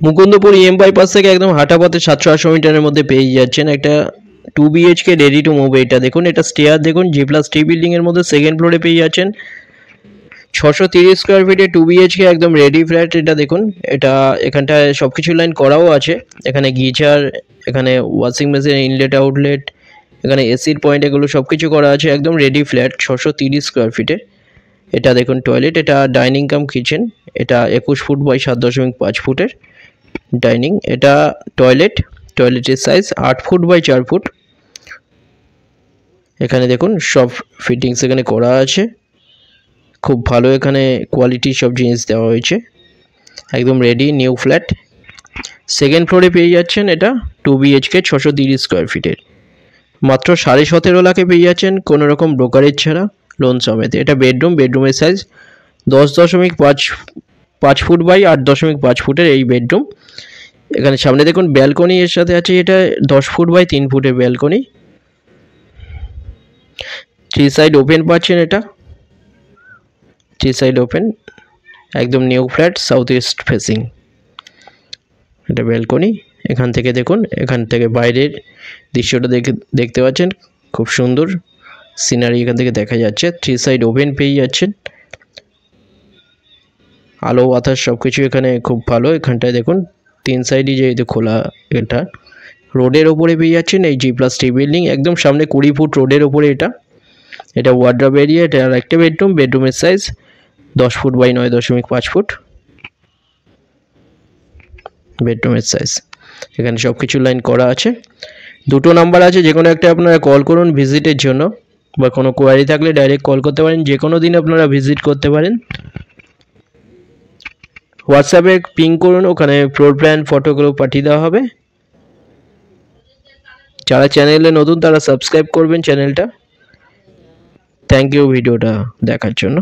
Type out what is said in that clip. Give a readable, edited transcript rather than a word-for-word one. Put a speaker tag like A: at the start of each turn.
A: Mukundapur EM bypass থেকে একদম হাঁটা পথে 700-800 মিটারের মধ্যে পেয়ে যাচ্ছেন একটা 2 BHK রেডি টু মুভ। এটা দেখুন, এটা স্টেয়ার দেখুন, G+T বিল্ডিং এর মধ্যে সেকেন্ড ফ্লোরে পেয়ে যাচ্ছেন 630 স্কোয়ার ফিটে 2 BHK একদম রেডি ফ্ল্যাট। এটা দেখুন, এটা এখানটায় সব কিছু লাইন করাও আছে, এখানে গিজার, এখানে ওয়াশিং মেশিন ইনলেট আউটলেট, এখানে এসির পয়েন্ট, এগুলো সব কিছু করা আছে, একদম রেডি ফ্ল্যাট 630 স্কোয়ার ফিটে। এটা দেখুন টয়লেট, এটা ডাইনিং কাম কিচেন, এটা 21 ফুট বাই 7.5 ফুটের ডাইনিং। এটা টয়লেটের সাইজ 8 ফুট বাই 4 ফুট। এখানে দেখুন সব ফিটিংস এখানে করা আছে, খুব ভালো এখানে কোয়ালিটি সব জিনিস দেওয়া হয়েছে, একদম রেডি নিউ ফ্ল্যাট। সেকেন্ড ফ্লোরে পেয়ে যাচ্ছেন এটা 2 BHK 630 স্কোয়ার ফিটের, মাত্র 17.5 লাখে পেয়ে যাচ্ছেন কোনো রকম ব্রোকারেজ ছাড়া, লোন সমেত। এটা বেডরুমের সাইজ 10.5 ফুট বাই 8.5 ফুটের এই বেডরুম। এখানে সামনে দেখুন ব্যালকনি এর সাথে আছে, এটা 10 ফুট বাই 3 ফুটের ব্যালকনি। 3 সাইড ওপেন পাচ্ছেন, এটা 3 সাইড ওপেন, একদম new flat south east facing. এটা ব্যালকনি, এখান থেকে দেখুন, এখান থেকে বাইরের দৃশ্যটা দেখতে পাচ্ছেন, খুব সুন্দর সিনারি এখান থেকে দেখা যাচ্ছে। 3 সাইড ওপেন পেয়ে যাচ্ছেন, আলো বাতাস সব কিছু এখানে খুব ভালো। এখানটায় দেখুন 3 সাইডই যেহেতু খোলা, এটা রোডের ওপরে পেয়ে যাচ্ছেন এই G+T বিল্ডিং, একদম সামনে 20 ফুট রোডের ওপরে। এটা ওয়ার্ড্রপ এরিয়া, এটা আরেকটা বেডরুমের সাইজ 10 ফুট বাই 9.5 ফুট বেডরুমের সাইজ। এখানে সব কিছু লাইন করা আছে, দুটো নাম্বার আছে, যে কোনো একটা আপনারা কল করুন ভিজিটের জন্য, বা কোনো কোয়ারি থাকলে ডাইরেক্ট কল করতে পারেন, যে কোনো দিন আপনারা ভিজিট করতে পারেন। হোয়াটসঅ্যাপে পিং করুন, ওখানে ফ্লোর প্ল্যান ফটোগুলো পাঠিয়ে দেওয়া হবে। যারা চ্যানেলে নতুন তারা সাবস্ক্রাইব করবেন চ্যানেলটা। থ্যাংক ইউ ভিডিওটা দেখার জন্য।